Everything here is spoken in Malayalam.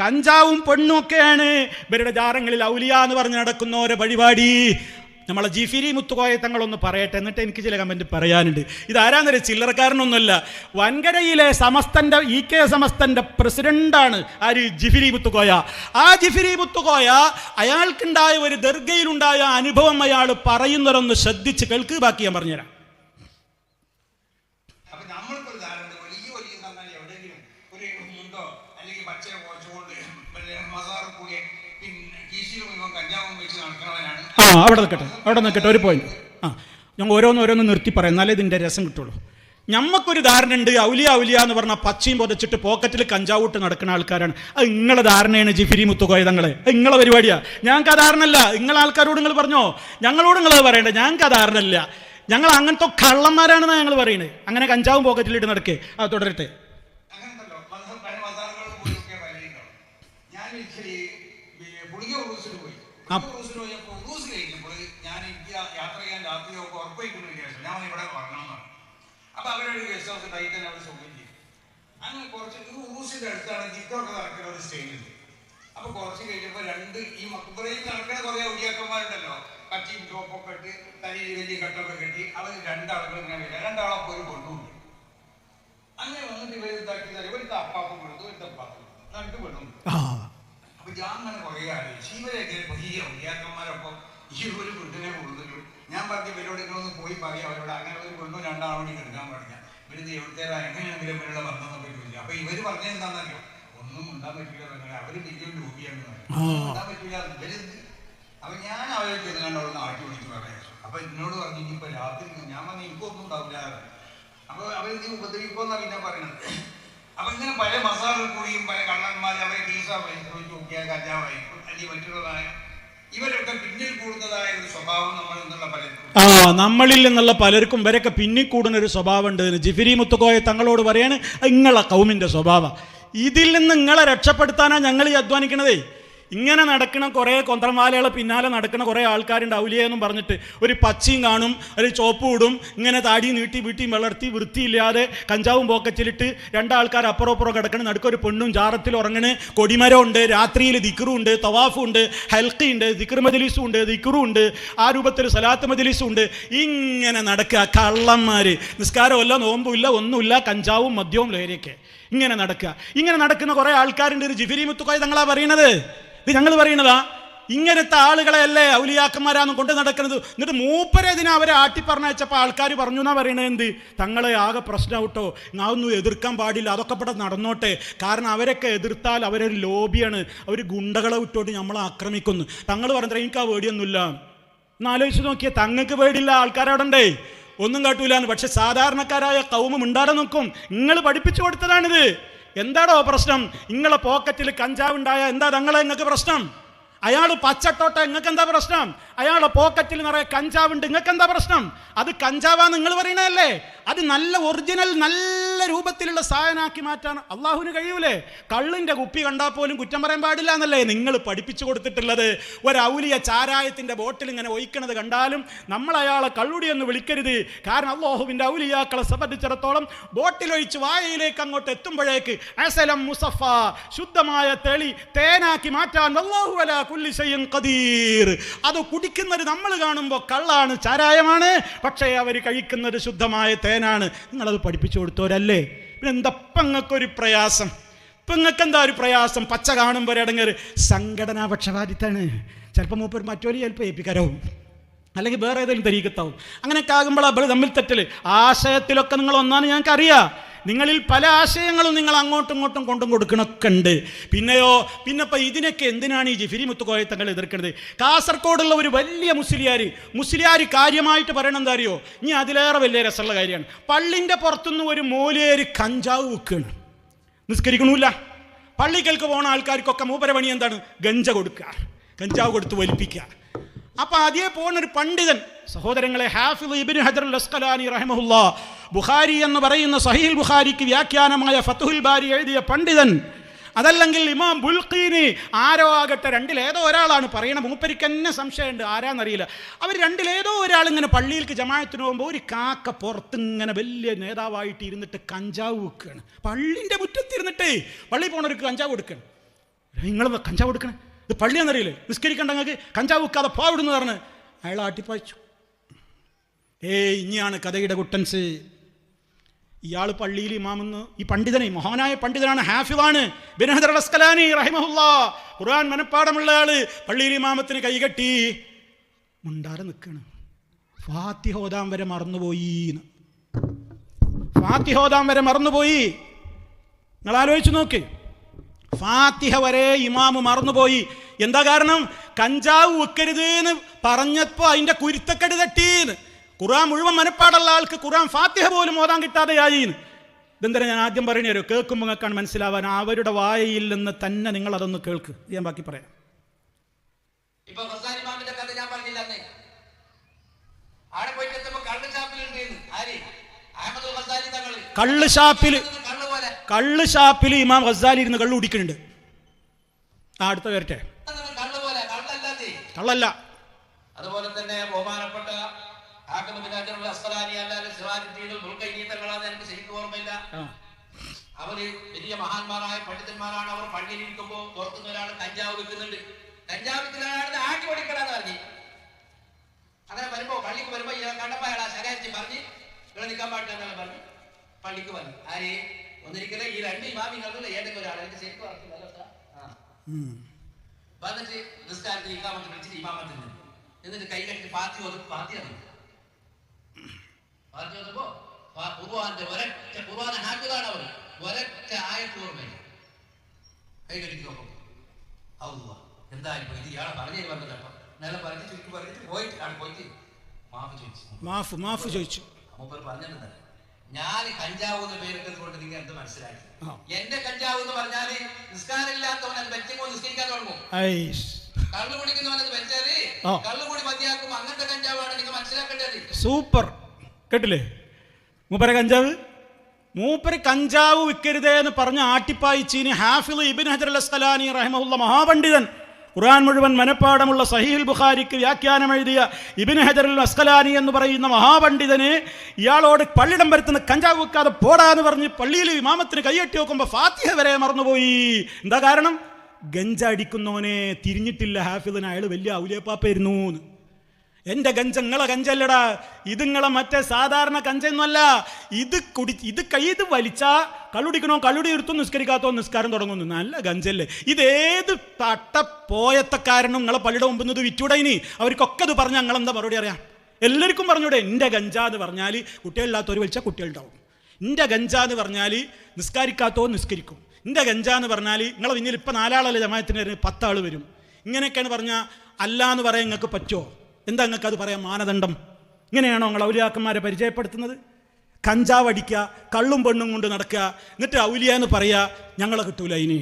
കഞ്ചാവും പെണ്ണും ഒക്കെയാണ് ഇവരുടെ ജാറങ്ങളിൽ ഔലിയ എന്ന് പറഞ്ഞ് നടക്കുന്നവരെ പരിപാടി. നമ്മളെ ജിഫിരി മുത്തുകോയ തങ്ങളൊന്ന് പറയട്ടെ, എന്നിട്ട് എനിക്ക് ചില കമൻറ്റ് പറയാനുണ്ട്. ഇതാരാന്നൊരു ചില്ലറക്കാരനൊന്നുമല്ല, വൻകരയിലെ സമസ്തൻ്റെ EK സമസ്തൻ്റെ പ്രസിഡൻ്റാണ് ആര്, ജിഫിരി മുത്തുകോയ. ആ ജിഫിരി മുത്തുകോയ അയാൾക്കുണ്ടായ ഒരു ദർഗയിലുണ്ടായ അനുഭവം അയാൾ പറയുന്നവരൊന്ന് ശ്രദ്ധിച്ച് കേൾക്ക്, ബാക്കി ഞാൻ പറഞ്ഞുതരാം. അവിടെ നിൽക്കട്ടെ ഒരു പോയിന്റ്. ഞാൻ ഓരോന്ന് നിർത്തി പറയാം, എന്നാലേ ഇതിൻ്റെ രസം കിട്ടുള്ളൂ. ഞമ്മക്കൊരു ധാരണ ഉണ്ട്, ഔലിയ എന്ന് പറഞ്ഞാൽ പച്ചയും പൊതച്ചിട്ട് പോക്കറ്റിൽ കഞ്ചാവൂട്ട് നടക്കുന്ന ആൾക്കാരാണ്. അത് നിങ്ങളെ ധാരണയാണ് ജിഫിരി മുത്തുകോയ തങ്ങളെ, നിങ്ങളെ പരിപാടിയാണ്. ഞങ്ങൾക്ക് ആ ധാരണ അല്ല. നിങ്ങളെ ആൾക്കാരോട് നിങ്ങൾ പറഞ്ഞോ, ഞങ്ങളോട് നിങ്ങൾ പറയണ്ടേ, ഞങ്ങൾക്ക് ആ ധാരണ ഇല്ല. ഞങ്ങൾ അങ്ങനത്തെ കള്ളന്മാരാണെന്നാണ് ഞങ്ങൾ പറയുന്നത്. അങ്ങനെ കഞ്ചാവും പോക്കറ്റിലിട്ട് നടക്കേ. അത് തുടരട്ടെ. അപ്പൊ അവരൊരു ഗസ്റ്റ് ഹൗസ് ടൈറ്റൻ അവർ സൗകര്യം ചെയ്യും. അങ്ങനെ കുറച്ച് ഊസിന്റെ അടുത്താണ് ജിത്തൊക്കെ നടക്കുന്ന ഒരു സ്റ്റേജ്. അപ്പൊ കുറച്ച് കഴിഞ്ഞപ്പോ ഈ മക്ബറയിൽ നടക്കുന്ന കുറെ ഔലിയാക്കന്മാരുണ്ടല്ലോ, കച്ചിയും ചോപ്പൊക്കെ ഇട്ട് തലയിൽ വലിയ കട്ടൊക്കെ കെട്ടി, അവർ രണ്ടാളുകൾ ഇങ്ങനെ വരിക. രണ്ടാളൊക്കെ ഒരു കൊണ്ടുണ്ട്. അങ്ങനെ വന്നിട്ട് ഇവർ ഇതാക്കി ഒരു തപ്പാപ്പം കൊടുത്തു, ഒരു തപ്പാപ്പം രണ്ട് പെണ്ണും. അപ്പൊ ഞാൻ അങ്ങനെ കുറെ ആലോചിച്ചു, ഇവരെങ്ങനെ വലിയ ഔലിയാക്കന്മാരൊപ്പം ഈ ഒരു വീട്ടിനെ കൊടുത്തിട്ടു. ഞാൻ പറഞ്ഞ ഇവരോട് ഇങ്ങളൊന്ന് പോയി പറയും അവരോട്, അങ്ങനെ ഒരു പെണ്ണും രണ്ടാളോട് എടുക്കാൻ പാടില്ല, ഇവരിത് എവിടുത്തേരാ എങ്ങനെയാണെങ്കിലും ഇവരുടെ ബന്ധമൊക്കെ ചോദിച്ചു. അപ്പൊ ഇവര് പറഞ്ഞത് എന്താണെന്നറിയോ, ഒന്നും ഉണ്ടാൻ പറ്റില്ല, അവര് വലിയ രൂപിയാണ് ഉണ്ടാൻ പറ്റില്ല ഇവര്. അപ്പൊ ഞാൻ അവരെ ചെറുകണ്ടോന്ന് ആട്ടി വിളിച്ചു പറയാം. അപ്പൊ എന്നോട് പറഞ്ഞു ഇനിയിപ്പോ രാത്രി. ഞാൻ പറഞ്ഞു എനിക്കൊന്നും ഉണ്ടാവില്ല. അപ്പൊ അവര് ഉപദ്രവിപ്പോന്നാ പിന്നെ പറയണത്. അപ്പൊ ഇങ്ങനെ പല മസാറിൽ കൂടിയും പല കള്ളന്മാരും അവരെ കേസ നോക്കിയാൽ കഞ്ചാവായി അല്ലെങ്കിൽ മറ്റുള്ളതായ ഇവരൊക്കെ പിന്നിൽ കൂടുന്നതായ ഒരു സ്വഭാവം നമ്മളിൽ നിന്നുള്ള പലർക്കും ഇവരൊക്കെ പിന്നിൽ കൂടുന്ന ഒരു സ്വഭാവം ഉണ്ട്. ജിഫിരി മുത്തുകോയ തങ്ങളോട് പറയാണ് നിങ്ങളെ കൗമിന്റെ സ്വഭാവം. ഇതിൽ നിന്ന് നിങ്ങളെ രക്ഷപ്പെടുത്താനാണ് ഞങ്ങൾ ഈ അധ്വാനിക്കണതേ. ഇങ്ങനെ നടക്കുന്ന കുറേ കൊന്ത്രമാലകളെ പിന്നാലെ നടക്കുന്ന കുറേ ആൾക്കാരുണ്ട് ഔലിയെന്നും പറഞ്ഞിട്ട്. ഒരു പച്ചയും കാണും, ഒരു ചോപ്പും ഇടും, ഇങ്ങനെ താടി നീട്ടി വീട്ടിയും വളർത്തി വൃത്തിയില്ലാതെ കഞ്ചാവും പോക്കറ്റിലിട്ട് രണ്ടാൾക്കാർ അപ്പുറം കിടക്കണം. നടുക്കൊരു പെണ്ണും ജാറത്തിൽ ഉറങ്ങണ്. കൊടിമരം ഉണ്ട്, രാത്രിയിൽ ദിക്റും ഉണ്ട്, തവാഫും ഉണ്ട്, ഹൽക്കി ഉണ്ട്, ദിക്ർ മജ്ലിസും ഉണ്ട്, ദിക്റും ഉണ്ട്, ആ രൂപത്തിൽ സലാത്ത് മജ്ലിസും ഉണ്ട്. ഇങ്ങനെ നടക്കുക കള്ളന്മാർ. നിസ്കാരമല്ല, നോമ്പുമില്ല, ഒന്നുമില്ല, കഞ്ചാവും മദ്യവും ലഹരിയൊക്കെ ഇങ്ങനെ നടക്കുക. ഇങ്ങനെ നടക്കുന്ന കുറേ ആൾക്കാരുണ്ട്. ജിഫിരി മുത്തുകോയ തങ്ങളാ പറയണത്, ഇത് ഞങ്ങൾ പറയണതാ. ഇങ്ങനത്തെ ആളുകളെയല്ലേ ഔലിയാക്കന്മാരാന്ന് കൊണ്ട് നടക്കുന്നത്. എന്നിട്ട് മൂപ്പരതിനെ അവരെ ആട്ടിപ്പറഞ്ഞയച്ചപ്പോൾ ആൾക്കാർ പറഞ്ഞു എന്നാ പറയണത്, എന്ത് തങ്ങളെ ആകെ പ്രശ്നമാവട്ടോ, ഒന്നും എതിർക്കാൻ പാടില്ല, അതൊക്കെ ഇവിടെ നടന്നോട്ടെ. കാരണം അവരൊക്കെ എതിർത്താൽ അവരൊരു ലോബിയാണ്, അവർ ഗുണ്ടകളെ വിട്ടോട്ട് നമ്മളെ ആക്രമിക്കുന്നു. തങ്ങൾ പറഞ്ഞാൽ എനിക്ക് ആ പേടിയൊന്നുമില്ല. എന്നാലോചിച്ച് നോക്കിയാൽ തങ്ങൾക്ക് പേടിയില്ല, ആൾക്കാരവിടെ ഉണ്ടേ, ഒന്നും കാട്ടൂലാന്ന്. പക്ഷെ സാധാരണക്കാരായ കൗമ മിണ്ടാതെ നോക്കും. നിങ്ങൾ പഠിപ്പിച്ചു കൊടുത്തതാണിത്. എന്താടോ പ്രശ്നം? നിങ്ങളെ പോക്കറ്റിൽ കഞ്ചാവ് ഉണ്ടായ എന്താ തങ്ങളെ നിങ്ങൾക്ക് പ്രശ്നം? അയാൾ പച്ചട്ടോട്ട, നിങ്ങൾക്ക് എന്താ പ്രശ്നം? അയാളുടെ പോക്കറ്റിൽ നിറയെ കഞ്ചാവുണ്ട്, നിങ്ങൾക്ക് എന്താ പ്രശ്നം? അത് കഞ്ചാവാന്ന് നിങ്ങൾ പറയണല്ലേ? അത് നല്ല ഒറിജിനൽ നല്ല രൂപത്തിലുള്ള സാധനമാക്കി മാറ്റാൻ അള്ളാഹുവിന് കഴിയൂലേ? കള്ളിൻ്റെ കുപ്പി കണ്ടാൽ പോലും കുറ്റം പറയാൻ പാടില്ല എന്നല്ലേ നിങ്ങൾ പഠിപ്പിച്ചു കൊടുത്തിട്ടുള്ളത്? ഒരു ഔലിയ ചാരായത്തിൻ്റെ ബോട്ടിൽ ഇങ്ങനെ ഒഴിക്കണത് കണ്ടാലും നമ്മൾ അയാളെ കള്ളുടി എന്ന് വിളിക്കരുത്. കാരണം അള്ളാഹുവിൻ്റെ ഔലിയാക്കളെ സംബന്ധിച്ചിടത്തോളം ബോട്ടിലൊഴിച്ച് വായയിലേക്ക് അങ്ങോട്ട് എത്തുമ്പോഴേക്ക് അസലം മുസഫ, ശുദ്ധമായ തെളി തേനാക്കി മാറ്റാൻ അല്ലാഹു അലാ കുല്ലി ഷൈഇൻ ഖദീർ. അത് കുടിക്കുന്നത് നമ്മൾ കാണുമ്പോൾ കള്ളാണ്, ചാരായമാണ്, പക്ഷേ അവർ കഴിക്കുന്നത് ശുദ്ധമായ തേനാണ്. നിങ്ങളത് പഠിപ്പിച്ചു കൊടുത്തവരല്ലേ? പിന്നെ എന്താ ഇങ്ങൾക്കൊരു പ്രയാസം? ഇപ്പം നിങ്ങൾക്ക് എന്താ ഒരു പ്രയാസം? പച്ച കാണുമ്പോൾ ഒരടങ്ങേറ്. സംഘടനാ പക്ഷപാതിത്താണ്. ചിലപ്പോൾ മൂപ്പർ മറ്റൊരു ചിലപ്പോൾ ഏൽപ്പിക്കാരാവും, അല്ലെങ്കിൽ വേറെ ഏതെങ്കിലും തരീക്കത്താവും. അങ്ങനെയൊക്കെ ആകുമ്പോൾ അവർ തമ്മിൽ തെറ്റൽ. ആശയത്തിലൊക്കെ നിങ്ങൾ ഒന്നാണ് ഞങ്ങൾക്കറിയാം. നിങ്ങളിൽ പല ആശയങ്ങളും നിങ്ങൾ അങ്ങോട്ടും ഇങ്ങോട്ടും കൊണ്ടും കൊടുക്കണമൊക്കെ ഉണ്ട്. പിന്നെ ഇപ്പം ഇതിനൊക്കെ എന്തിനാണ് ഈ ജിഫിരി മുത്തുകോയ തങ്ങൾ എതിർക്കുന്നത്? കാസർഗോഡുള്ള ഒരു വലിയ മുസ്ലിയാർ കാര്യമായിട്ട് പറയണം എന്താ അറിയോ? ഇനി അതിലേറെ വലിയ രസമുള്ള കാര്യമാണ്. പള്ളിൻ്റെ പുറത്തുനിന്ന് ഒരു മൂലയേര് കഞ്ചാവ് വെക്കുകയാണ്. നിസ്കരിക്കണമില്ല. പള്ളിക്കൽക്ക് പോകുന്ന ആൾക്കാർക്കൊക്കെ മൂപ്പര പണി എന്താണ്? ഗഞ്ച കൊടുക്കുക, കഞ്ചാവ് കൊടുത്ത് വലിപ്പിക്കുക. അപ്പോൾ അതേ പോകുന്നൊരു പണ്ഡിതൻ, സഹോദരങ്ങളെ, ഹാഫിദ് ഇബ്നു ഹജർ അൽ അസ്ഖലാനി റഹിമഹുല്ലാഹ്, ബുഖാരി എന്ന് പറയുന്ന സഹീൽ ബുഖാരിക്ക് വ്യാഖ്യാനമായ ഫത്ഹുൽ ബാരി എഴുതിയ പണ്ഡിതൻ, അതല്ലെങ്കിൽ ഇമാം ബുൽഖീനി, ആരോ ആകട്ടെ, രണ്ടിലേതോ ഒരാളാണ് പറയണ. മൂപ്പരിക്ക് തന്നെ സംശയമുണ്ട്, ആരാന്നറിയില്ല. അവർ രണ്ടിലേതോ ഒരാളിങ്ങനെ പള്ളിയിലേക്ക് ജമാഅത്തിന് പോകുമ്പോൾ ഒരു കാക്ക പുറത്തിങ്ങനെ വലിയ നേതാവായിട്ട് ഇരുന്നിട്ട് കഞ്ചാവ് വെക്കുകയാണ്. പള്ളിൻ്റെ മുറ്റത്തിരുന്നിട്ടേ പള്ളി പോണവർക്ക് കഞ്ചാവ് കൊടുക്കുകയാണ്. നിങ്ങൾ കഞ്ചാവ് എടുക്കണേ, ഇത് പള്ളിയെന്നറിയില്ലേ, നിസ്കരിക്കണ്ട നിങ്ങൾക്ക്, കഞ്ചാവ് വെക്കാതെ പോവിടുന്ന് പറഞ്ഞ് അയാൾ ആട്ടിപ്പായിച്ചു. ഇനിയാണ് കഥയുടെ കുട്ടൻസ്. ഇയാൾ പള്ളിയിൽ ഇമാമെന്ന്, ഈ പണ്ഡിതനെ, മഹാനായ പണ്ഡിതനാണ്, ഹാഫിളാണ്, ഇബ്നു ഹജർ അൽ അസ്ഖലാനി റഹിമഹുല്ലാ, ഖുർആൻ മനപ്പാടമുള്ള ആള്, പള്ളിയിൽ ഇമാമത്തിന് കൈകെട്ടി മുണ്ടാതെ നിൽക്കുകയാണ്. ഫാത്തിഹ ഓതാൻ വരെ മറന്നുപോയി. നിങ്ങൾ ആലോചിച്ച് നോക്ക്, ഫാത്തിഹ വരെ ഇമാമ് മറന്നുപോയി. എന്താ കാരണം? കഞ്ചാവ് വെക്കരുത് എന്ന് പറഞ്ഞപ്പോൾ അതിൻ്റെ കുരുത്തക്കെട് തട്ടീന്ന്. ഖുർആൻ മുഴുവൻ മനപ്പാടുള്ള ആൾക്ക് ഖുർആൻ ഫാത്തിഹ പോലും ഓതാൻ കിട്ടാതെയായി. ഇതെന്താ ഞാൻ ആദ്യം പറഞ്ഞു തരും, കേൾക്കുമ്പോൾ നിങ്ങൾക്കാണ് മനസ്സിലാവാൻ. അവരുടെ വായയിൽ നിന്ന് തന്നെ നിങ്ങൾ അതൊന്ന് കേൾക്ക്. ഞാൻ ബാക്കി പറയാം. ഇപ്പൊ ഗസാലി ഇമാമിന്റെ കഥ ഞാൻ പറഞ്ഞില്ല അന്നേ. ആടെ പോയിട്ട് എത്തുമ്പോ കള്ള് ഷാപ്പിലുണ്ട്. ആര്? അഹ്മദുൽ ഗസാലി തങ്ങള്. കള്ള് ഷാപ്പിൽ ഇമാം ഗസാലി ഇരുന്ന് കള്ള് കുടിക്കുന്നുണ്ട്. അടുത്ത വരട്ടെ. കള്ളല്ല. അതുപോലെ തന്നെ ബഹുമാനപ്പെട്ട എനിക്ക് ശരിക്കും ഓർമ്മയില്ല. അവര് വലിയ മഹാന്മാരായ പണ്ഡിതന്മാരാണ്. അവർ പള്ളിയിലിരിക്കുമ്പോ പുറത്തുനിന്ന് ഒരാൾ കഞ്ചാവ് വെക്കുന്നുണ്ട്. കഞ്ചാവ് വെക്കുന്ന ആട്ടി പഠിക്കലാന്ന് പറഞ്ഞു. അങ്ങനെ വരുമ്പോ പള്ളിക്ക് വരുമ്പോ കണ്ടപ്പോ അയാൾ ശകാരിച്ച് പറഞ്ഞ് ഇവിടെ നിൽക്കാൻ പാടില്ല പറഞ്ഞു പള്ളിക്ക് വന്നു. ആര്? ഒന്നിരിക്കലേ ഈ രണ്ട് ഇമാമിങ്ങളുടെ ഏതൊക്കെ ഒരാൾ എനിക്ക് ശരിക്കും വന്നിട്ട് നിസ്കാരത്തിൽ ഇക്കാമത്ത് വിളിച്ചിട്ട് ഇമാമത്തിൽ നിന്ന് എന്നിട്ട് കൈ കെട്ടി പാത്തി അറിയും. പാത്തി വന്നപ്പോ ഖുർആന്റെ ഖുർആൻ ഹാഫിളാണ് അവർ. ഒരൊറ്റ ആയത്ത് ഓർമ്മയില്ല. കൈ കെട്ടി നോക്കും. അല്ലാഹ് എന്തായാലും ഇത് ഇയാളെ പറഞ്ഞു വന്നതപ്പോ നേരെ പറഞ്ഞ് ചുരുക്കി പറഞ്ഞിട്ട് പോയിട്ട് മാഫ് ചോദിച്ചു. മൂപ്പർ പറഞ്ഞിട്ടുണ്ട്, ഞാൻ കഞ്ചാവ് എന്ന് പേരിട്ടത് കൊണ്ട് നിങ്ങൾ എന്ത് മനസ്സിലാക്കി? എന്റെ കഞ്ചാവ് എന്ന് പറഞ്ഞാല് നിസ്കാരമില്ലാത്തവൻ അത് വെച്ചോ നിസ്കരിക്കാൻ തുടങ്ങും. കള്ളു കുടിക്കുന്നവനത് വെച്ചാല് കള്ളുകൂടി മതിയാക്കും. അങ്ങനത്തെ കഞ്ചാവാണ് നിങ്ങൾ മനസ്സിലാക്കേണ്ടത്. സൂപ്പർ. കേട്ടില്ലേ? മൂപ്പര് കഞ്ചാവ് വിൽക്കരുതേ എന്ന് പറഞ്ഞ് ആട്ടിപ്പായിച്ചീന് ഹാഫിള് ഇബ്നു ഹജർ അൽ അസ്ഖലാനി റഹിമഹുല്ലാ, മഹാപണ്ഡിതൻ, ഖുർആൻ മുഴുവൻ മനപ്പാടമുള്ള സഹീഹുൽ ബുഖാരിക്ക് വ്യാഖ്യാനം എഴുതിയ ഇബ്നു ഹജർ അൽ അസ്ഖലാനി എന്ന് പറയുന്ന മഹാപണ്ഡിതന് ഇയാളോട് പള്ളിയിടം വരുത്തുന്ന കഞ്ചാവ് വെക്കാതെ പോടാന്ന് പറഞ്ഞ് പള്ളിയിൽ ഇമാമത്തിന് കൈയ്യട്ടി നോക്കുമ്പോൾ ഫാത്തിഹ വരെ മറന്നുപോയി. എന്താ കാരണം? ഗഞ്ച അടിക്കുന്നവനെ തിരിഞ്ഞിട്ടില്ല ഹാഫിളിന്. അയാൾ വലിയ ഔലിയപ്പാപ്പായിരുന്നു. എൻ്റെ ഗഞ്ച നിങ്ങളെ ഗഞ്ചല്ലടാ, ഇത് നിങ്ങളെ മറ്റേ സാധാരണ കഞ്ചൊന്നുമല്ല. ഇത് വലിച്ചാ കള്ളുടി എടുത്തും നിസ്കരിക്കാത്തോ നിസ്കാരം തുടങ്ങുന്നു. നല്ല ഗഞ്ചല്ലേ. ഇതേത് തട്ടപ്പോയത്തക്കാരനും നിങ്ങളെ പള്ളിയുടെ മുമ്പ് ഇത് വിറ്റൂടേനി. അവർക്കൊക്കെ ഇത് പറഞ്ഞാൽ നിങ്ങളെന്താ മറുപടി അറിയാം? എല്ലാവർക്കും പറഞ്ഞൂടെ, എൻ്റെ ഗഞ്ച എന്ന് പറഞ്ഞാൽ കുട്ടികളില്ലാത്തവർ വലിച്ചാൽ കുട്ടികളുണ്ടാവും. എൻ്റെ ഗഞ്ച എന്ന് പറഞ്ഞാൽ നിസ്കരിക്കാത്തവർ നിസ്കരിക്കും. എൻ്റെ ഗഞ്ച എന്ന് പറഞ്ഞാൽ നിങ്ങളെ പിന്നിൽ ഇപ്പം 4 ആളല്ലേ ജമാഅത്തിന് വരുന്നത്, 10 ആൾ വരും. ഇങ്ങനെയൊക്കെയാണ് പറഞ്ഞാൽ അല്ല എന്ന് പറയാൻ നിങ്ങൾക്ക് പറ്റുമോ? എന്താ നിങ്ങൾക്ക് അത് പറയാൻ മാനദണ്ഡം? ഇങ്ങനെയാണോ നിങ്ങൾ ഔലിയാക്കന്മാരെ പരിചയപ്പെടുത്തുന്നത്? കഞ്ചാവ് അടിക്കുക, കള്ളും പെണ്ണും കൊണ്ട് നടക്കുക, എന്നിട്ട് ഔലിയ എന്ന് പറയുക, ഞങ്ങളെ കിട്ടൂല ഇനി.